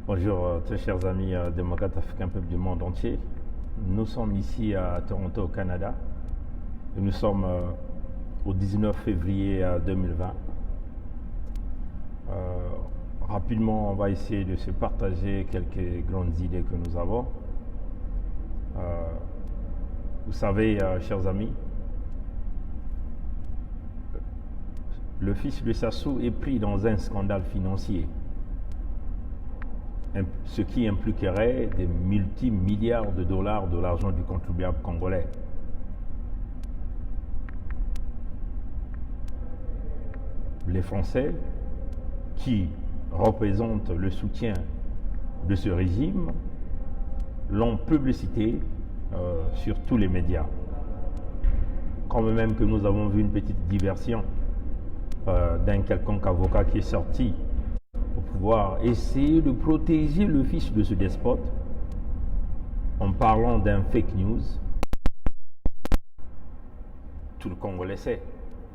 Bonjour, très chers amis démocrates africains, peuple du monde entier. Nous sommes ici à Toronto, au Canada. Et nous sommes au 19 février 2020. Rapidement, on va essayer de se partager quelques grandes idées que nous avons. Vous savez, chers amis, le fils de Sassou est pris dans un scandale financier, ce qui impliquerait des multimilliards de dollars de l'argent du contribuable congolais. Les Français, qui représentent le soutien de ce régime, l'ont publicité sur tous les médias. Quand même que nous avons vu une petite diversion d'un quelconque avocat qui est sorti pour pouvoir essayer de protéger le fils de ce despote en parlant d'un fake news. Tout le Congolais sait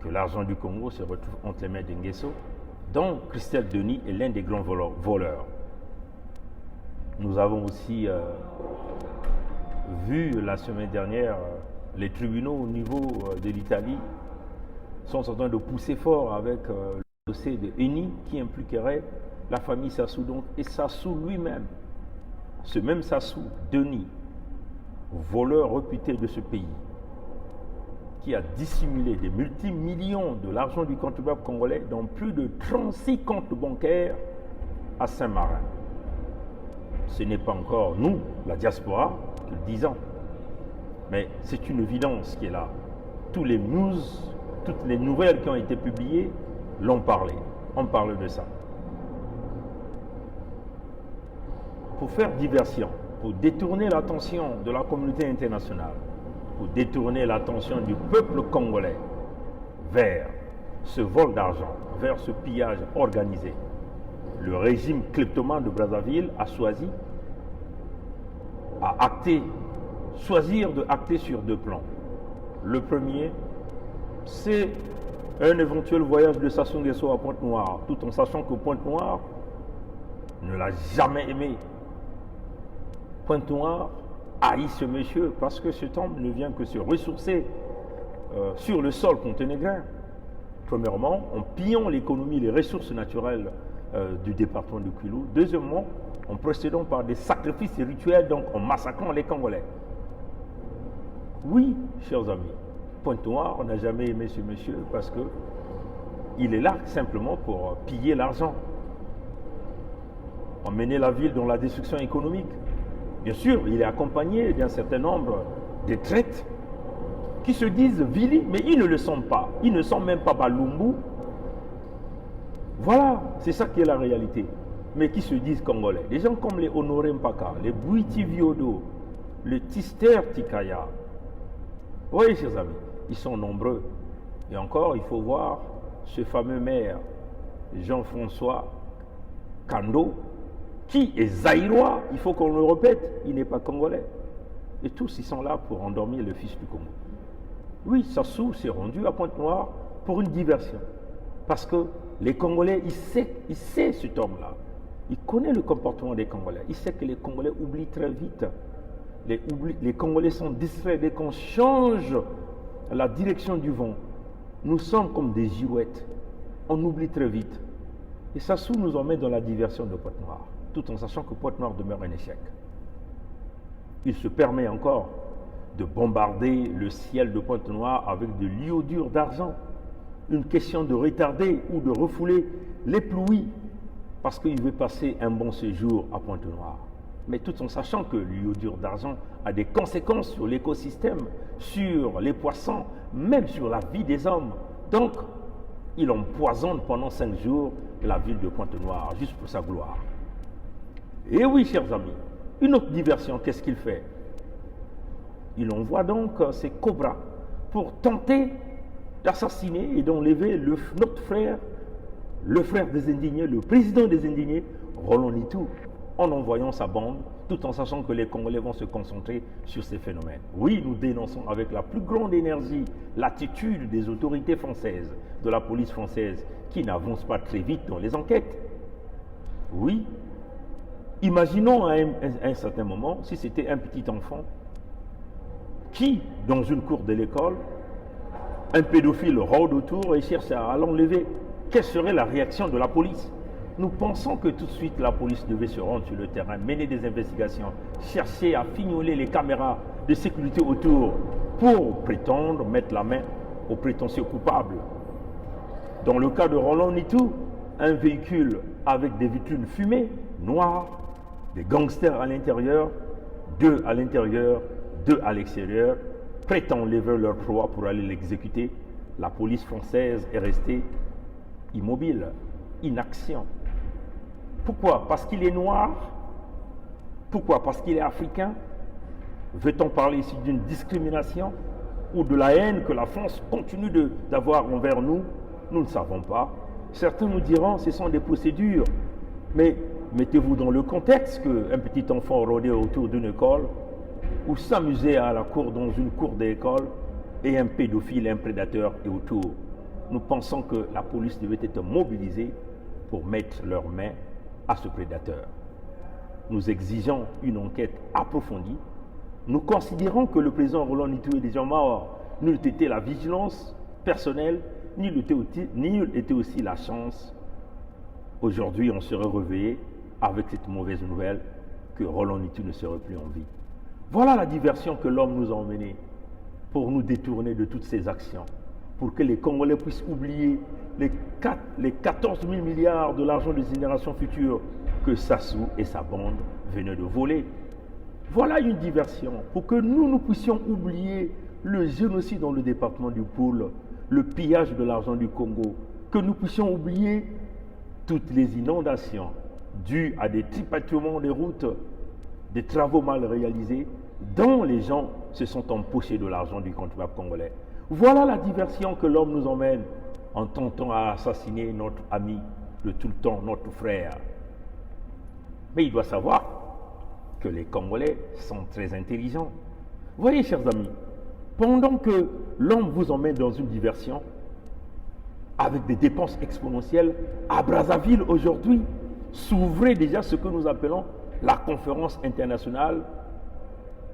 que l'argent du Congo se retrouve entre les mains d'Ngeso, dont Christelle Denis est l'un des grands voleurs. Nous avons aussi vu la semaine dernière les tribunaux au niveau de l'Italie sont en train de pousser fort avec le dossier de Eni qui impliquerait la famille Sassou et Sassou lui-même. Ce même Sassou, Denis, voleur réputé de ce pays, qui a dissimulé des multimillions de l'argent du contribuable congolais dans plus de 36 comptes bancaires à Saint-Marin. Ce n'est pas encore nous, la diaspora, qui le disons, mais c'est une évidence qui est là. Toutes les nouvelles qui ont été publiées l'ont parlé. On parle de ça. Pour faire diversion, pour détourner l'attention de la communauté internationale, pour détourner l'attention du peuple congolais vers ce vol d'argent, vers ce pillage organisé, le régime kleptomane de Brazzaville a choisir de acter sur deux plans. Le premier, c'est un éventuel voyage de Sassou Nguesso à Pointe-Noire, tout en sachant que Pointe-Noire ne l'a jamais aimé. Pointe-Noire haït ce monsieur parce que cet homme ne vient que se ressourcer sur le sol monténégrin. Premièrement, en pillant l'économie, les ressources naturelles du département du Kwilu. Deuxièmement, en procédant par des sacrifices rituels, donc en massacrant les Congolais. Oui, chers amis, Pointe-Noire n'a jamais aimé ce monsieur parce que il est là simplement pour piller l'argent, emmener la ville dans la destruction économique. Bien sûr, il est accompagné d'un certain nombre de traites qui se disent Vili, mais ils ne le sont pas. Ils ne sont même pas Balumbu. Voilà, c'est ça qui est la réalité. Mais qui se disent congolais. Des gens comme les Honoré Mpaka, les Bouiti Viodo, le Tister Tikaya. Oui, chers amis, ils sont nombreux. Et encore, il faut voir ce fameux maire, Jean-François Kando, qui est zaïrois, il faut qu'on le répète, il n'est pas congolais. Et tous, ils sont là pour endormir le fils du Congo. Oui, Sassou s'est rendu à Pointe-Noire pour une diversion. Parce que les Congolais, il sait cet homme-là. Il connaît le comportement des Congolais. Il sait que les Congolais oublient très vite. Les Congolais sont distraits dès qu'on change la direction du vent. Nous sommes comme des girouettes. On oublie très vite. Et Sassou nous emmène dans la diversion de Pointe-Noire, tout en sachant que Pointe-Noire demeure un échec. Il se permet encore de bombarder le ciel de Pointe-Noire avec de l'iodure d'argent. Une question de retarder ou de refouler les pluies parce qu'il veut passer un bon séjour à Pointe-Noire. Mais tout en sachant que l'iodure d'argent a des conséquences sur l'écosystème, sur les poissons, même sur la vie des hommes. Donc, il empoisonne pendant 5 jours la ville de Pointe-Noire, juste pour sa gloire. Et oui, chers amis, une autre diversion, qu'est-ce qu'il fait? Il envoie donc ses cobras pour tenter d'assassiner et d'enlever notre frère, le frère des indignés, le président des indignés, Roland Litou, en envoyant sa bande, tout en sachant que les Congolais vont se concentrer sur ces phénomènes. Oui, nous dénonçons avec la plus grande énergie l'attitude des autorités françaises, de la police française, qui n'avance pas très vite dans les enquêtes. Oui, Imaginons à un certain moment si c'était un petit enfant qui, dans une cour de l'école, un pédophile rôde autour et cherche à l'enlever. Quelle serait la réaction de la police? Nous pensons que tout de suite la police devait se rendre sur le terrain, mener des investigations, chercher à fignoler les caméras de sécurité autour pour prétendre mettre la main aux prétentieux coupables. Dans le cas de Roland Nitou, un véhicule avec des vitrines fumées, noires, des gangsters à l'intérieur, 2 à l'intérieur, 2 à l'extérieur, prétend lever leur proie pour aller l'exécuter. La police française est restée immobile, inaction. Pourquoi? Parce qu'il est noir? Pourquoi? Parce qu'il est africain? Veut-on parler ici d'une discrimination ou de la haine que la France continue d'avoir envers nous? Nous ne savons pas. Certains nous diront que ce sont des procédures. Mais mettez-vous dans le contexte qu'un petit enfant rôdait autour d'une école ou s'amusait dans une cour d'école et un pédophile, un prédateur est autour. Nous pensons que la police devait être mobilisée pour mettre leurs mains à ce prédateur. Nous exigeons une enquête approfondie. Nous considérons que le président Roland Nitou est déjà mort. Nul n'était la vigilance personnelle, ni était aussi la chance. Aujourd'hui, on serait réveillé avec cette mauvaise nouvelle que Roland Nitou ne serait plus en vie. Voilà la diversion que l'homme nous a emmenée pour nous détourner de toutes ces actions, pour que les Congolais puissent oublier les 14 000 milliards de l'argent des générations futures que Sassou et sa bande venaient de voler. Voilà une diversion pour que nous puissions oublier le génocide dans le département du Poul, le pillage de l'argent du Congo, que nous puissions oublier toutes les inondations dues à des tripatouillements des routes, des travaux mal réalisés, dont les gens se sont empochés de l'argent du contribuable congolais. Voilà la diversion que l'homme nous emmène en tentant à assassiner notre ami de tout le temps, notre frère. Mais il doit savoir que les Congolais sont très intelligents. Voyez, chers amis, pendant que l'homme vous emmène dans une diversion, avec des dépenses exponentielles, à Brazzaville aujourd'hui, s'ouvrait déjà ce que nous appelons la conférence internationale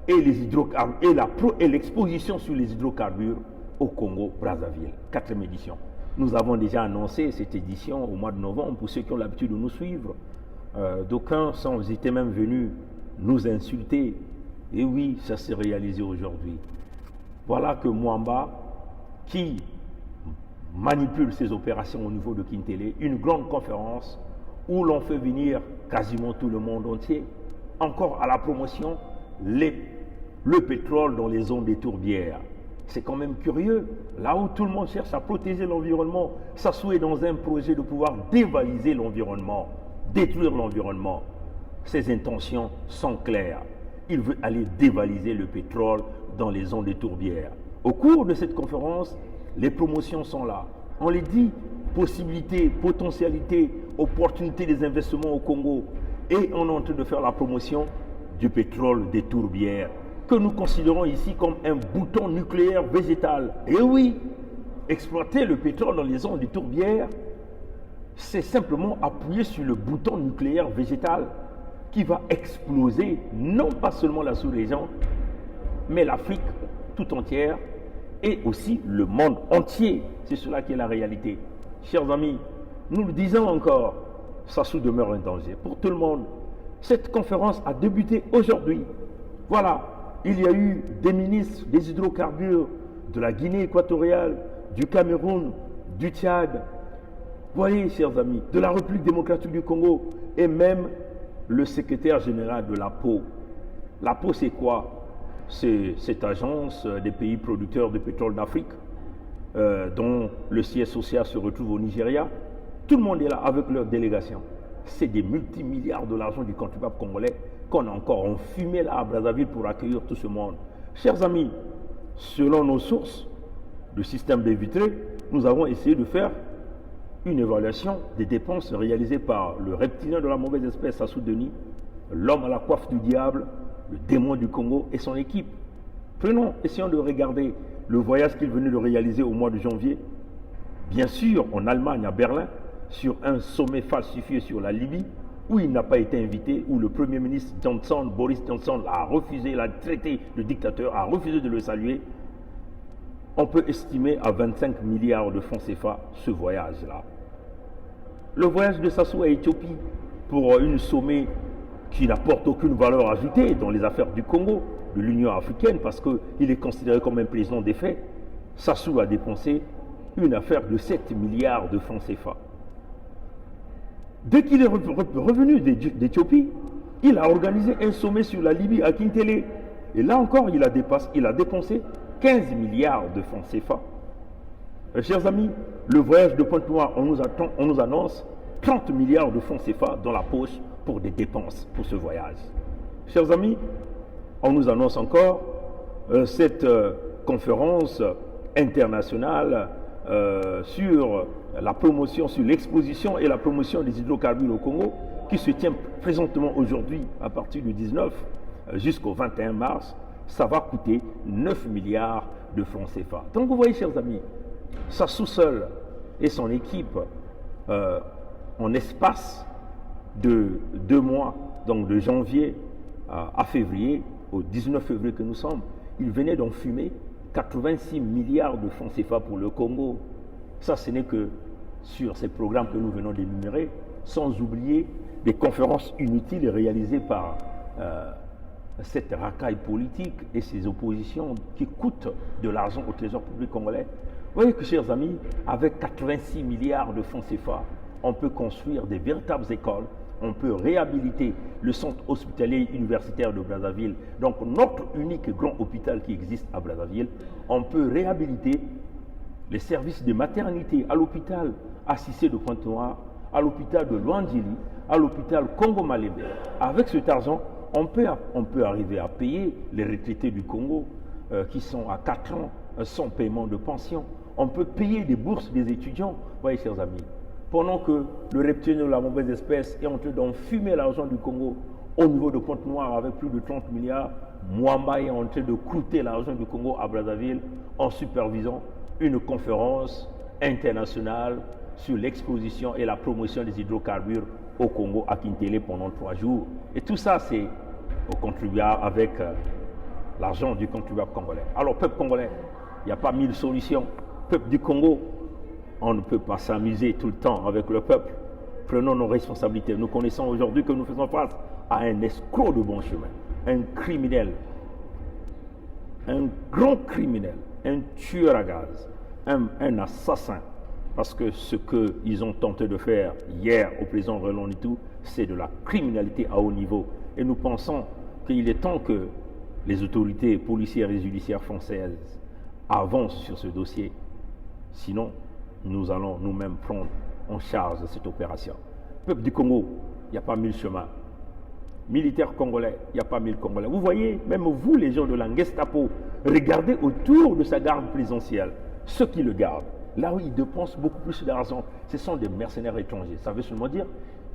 et les hydrocarbures et l'exposition sur les hydrocarbures au Congo Brazzaville, 4e édition. Nous avons déjà annoncé cette édition au mois de novembre pour ceux qui ont l'habitude de nous suivre. D'aucuns étaient même venus nous insulter. Et oui, ça s'est réalisé aujourd'hui. Voilà que Mwamba, qui manipule ses opérations au niveau de Kintélé, une grande conférence où l'on fait venir quasiment tout le monde entier, encore à la promotion, le pétrole dans les zones des tourbières. C'est quand même curieux, là où tout le monde cherche à protéger l'environnement, Sassou est dans un projet de pouvoir dévaliser l'environnement, détruire l'environnement. Ses intentions sont claires. Il veut aller dévaliser le pétrole dans les zones des tourbières. Au cours de cette conférence, les promotions sont là. On les dit, possibilités, potentialités, opportunités des investissements au Congo. Et on est en train de faire la promotion du pétrole des tourbières, que nous considérons ici comme un bouton nucléaire végétal. Et oui, exploiter le pétrole dans les zones des tourbières, c'est simplement appuyer sur le bouton nucléaire végétal qui va exploser non pas seulement la sous-région, mais l'Afrique tout entière et aussi le monde entier. C'est cela qui est la réalité. Chers amis, nous le disons encore, Sassou demeure un danger pour tout le monde. Cette conférence a débuté aujourd'hui. Voilà, il y a eu des ministres des hydrocarbures de la Guinée équatoriale, du Cameroun, du Tchad. Voyez, chers amis, de la République démocratique du Congo et même le secrétaire général de l'APO. L'APO, c'est quoi? C'est cette agence des pays producteurs de pétrole d'Afrique, dont le siège social se retrouve au Nigeria. Tout le monde est là avec leur délégation. C'est des multimilliards de l'argent du contribuable congolais qu'on a encore enfumé là à Brazzaville pour accueillir tout ce monde. Chers amis, selon nos sources du système des vitrés, nous avons essayé de faire une évaluation des dépenses réalisées par le reptilien de la mauvaise espèce Sassou Denis, l'homme à la coiffe du diable, le démon du Congo et son équipe. Essayons de regarder le voyage qu'il venait de réaliser au mois de janvier, bien sûr en Allemagne, à Berlin, sur un sommet falsifié sur la Libye, où il n'a pas été invité, où le Premier ministre Boris Johnson, a refusé, l'a traité de dictateur, a refusé de le saluer, on peut estimer à 25 milliards de francs CFA ce voyage-là. Le voyage de Sassou à Éthiopie pour une sommet qui n'apporte aucune valeur ajoutée dans les affaires du Congo, de l'Union africaine, parce qu'il est considéré comme un président des faits. Sassou a dépensé une affaire de 7 milliards de francs CFA. Dès qu'il est revenu d'Éthiopie, il a organisé un sommet sur la Libye à Kintélé. Et là encore, il a dépensé 15 milliards de francs CFA. Chers amis, le voyage de Pointe-Noire, on nous annonce 30 milliards de francs CFA dans la poche pour des dépenses pour ce voyage. Chers amis, on nous annonce encore cette conférence internationale sur la promotion, sur l'exposition et la promotion des hydrocarbures au Congo, qui se tient présentement aujourd'hui à partir du 19 jusqu'au 21 mars. Ça va coûter 9 milliards de francs CFA. Donc vous voyez, chers amis, Sassou seul et son équipe, en espace de 2 mois, donc de janvier à février, au 19 février que nous sommes, ils venaient d'enfumer 86 milliards de francs CFA pour le Congo. Ça, ce n'est que sur ces programmes que nous venons d'énumérer, sans oublier des conférences inutiles réalisées par cette racaille politique et ces oppositions qui coûtent de l'argent au trésor public congolais. Vous voyez que, chers amis, avec 86 milliards de francs CFA, on peut construire des véritables écoles, on peut réhabiliter le centre hospitalier universitaire de Brazzaville, donc notre unique grand hôpital qui existe à Brazzaville. On peut réhabiliter les services de maternité à l'hôpital Assissé de Pointe-Noire, à l'hôpital de Luandjili, à l'hôpital Congo-Malembe. Avec cet argent, on peut arriver à payer les retraités du Congo qui sont à 4 ans sans paiement de pension. On peut payer des bourses des étudiants. Vous voyez, chers amis, pendant que le reptilien de la mauvaise espèce est en train d'enfumer l'argent du Congo au niveau de Pointe-Noire avec plus de 30 milliards, Mwamba est en train de croûter l'argent du Congo à Brazzaville en supervisant une conférence internationale sur l'exposition et la promotion des hydrocarbures au Congo à Kintélé pendant 3 jours. Et tout ça, c'est au contribuable avec l'argent du contribuable congolais. Alors, peuple congolais, il n'y a pas 1000 solutions. Peuple du Congo, on ne peut pas s'amuser tout le temps avec le peuple. Prenons nos responsabilités. Nous connaissons aujourd'hui que nous faisons face à un escroc de bon chemin, un criminel, un grand criminel, un tueur à gaz, un assassin. Parce que ce qu'ils ont tenté de faire hier au président Roland Nitou, c'est de la criminalité à haut niveau. Et nous pensons qu'il est temps que les autorités policières et judiciaires françaises avancent sur ce dossier. Sinon, nous allons nous-mêmes prendre en charge cette opération. Peuple du Congo, il n'y a pas 1000 chemins. Militaires congolais, il n'y a pas 1000 Congolais. Vous voyez, même vous, les gens de la Gestapo, regardez autour de sa garde présidentielle, ceux qui le gardent. Là où ils dépensent beaucoup plus d'argent, ce sont des mercenaires étrangers. Ça veut seulement dire,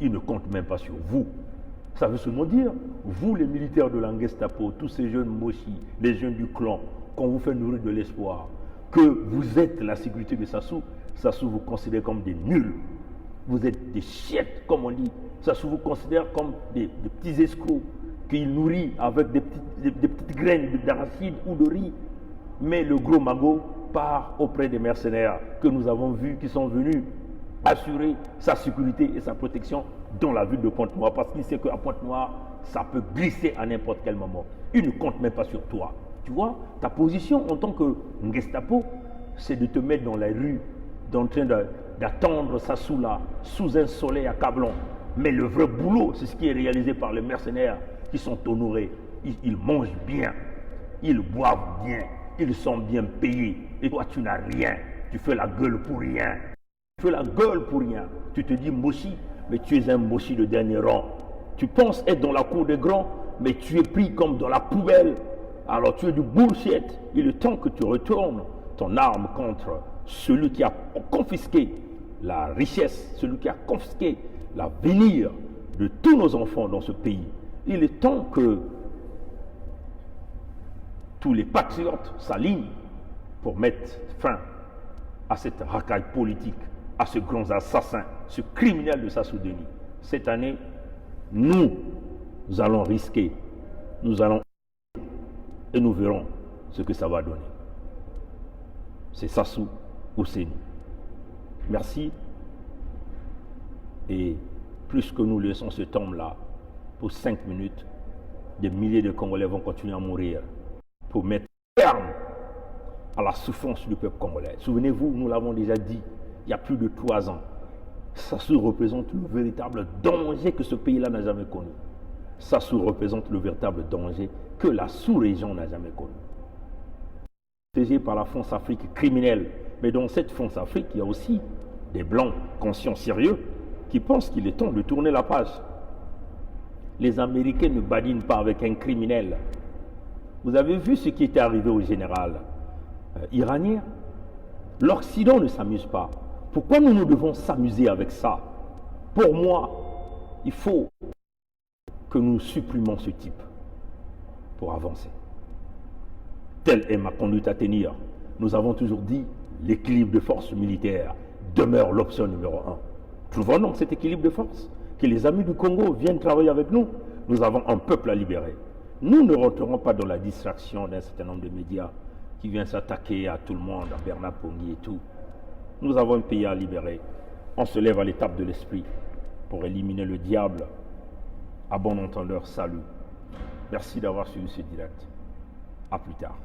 ils ne comptent même pas sur vous. Ça veut seulement dire, vous les militaires de la Gestapo, tous ces jeunes mochis, les jeunes du clan, qu'on vous fait nourrir de l'espoir, que vous êtes la sécurité de Sassou, Sassou vous considère comme des nuls. Vous êtes des chiettes, comme on dit. Sassou vous considère comme des petits escrocs qu'il nourrit avec des petites graines d'arachide ou de riz. Mais le gros magot part auprès des mercenaires que nous avons vus, qui sont venus assurer sa sécurité et sa protection dans la ville de Pointe-Noire, parce qu'il sait qu'à Pointe-Noire, ça peut glisser à n'importe quel moment. Il ne compte même pas sur toi. Tu vois, ta position en tant que Gestapo, c'est de te mettre dans la rue, en train d'attendre Sassou là, sous un soleil accablant. Mais le vrai boulot, c'est ce qui est réalisé par les mercenaires qui sont honorés. Ils mangent bien, ils boivent bien, ils sont bien payés. Et toi, tu n'as rien. Tu fais la gueule pour rien. Tu fais la gueule pour rien. Tu te dis mochi, mais tu es un mochi de dernier rang. Tu penses être dans la cour des grands, mais tu es pris comme dans la poubelle. Alors tu es du bullshit. Il est temps que tu retournes ton arme contre celui qui a confisqué la richesse, celui qui a confisqué l'avenir de tous nos enfants dans ce pays. Il est temps que tous les patriotes s'alignent pour mettre fin à cette racaille politique, à ce grand assassin, ce criminel de Sassou Denis. Cette année, Nous allons risquer, nous allons et nous verrons ce que ça va donner. C'est Sassou ou c'est nous. Merci. Et plus que nous laissons ce temps-là, pour 5 minutes, des milliers de Congolais vont continuer à mourir pour mettre terme à la souffrance du peuple congolais. Souvenez-vous, nous l'avons déjà dit, il y a plus de 3 ans. Sassou représente le véritable danger que ce pays-là n'a jamais connu. Sassou représente le véritable danger que la sous-région n'a jamais connu. Protégé par la France-Afrique criminelle. Mais dans cette France-Afrique, il y a aussi des Blancs conscients sérieux qui pensent qu'il est temps de tourner la page. Les Américains ne badinent pas avec un criminel. Vous avez vu ce qui était arrivé au général iranien? L'Occident ne s'amuse pas. Pourquoi nous devons s'amuser avec ça? Pour moi, il faut que nous supprimons ce type pour avancer. Telle est ma conduite à tenir. Nous avons toujours dit l'équilibre de force militaire demeure l'option numéro 1. Trouvons donc cet équilibre de force. Que les amis du Congo viennent travailler avec nous. Nous avons un peuple à libérer. Nous ne rentrerons pas dans la distraction d'un certain nombre de médias qui viennent s'attaquer à tout le monde, à Bernard Pongui et tout. Nous avons un pays à libérer. On se lève à l'étape de l'esprit pour éliminer le diable. À bon entendeur, salut. Merci d'avoir suivi ce direct. À plus tard.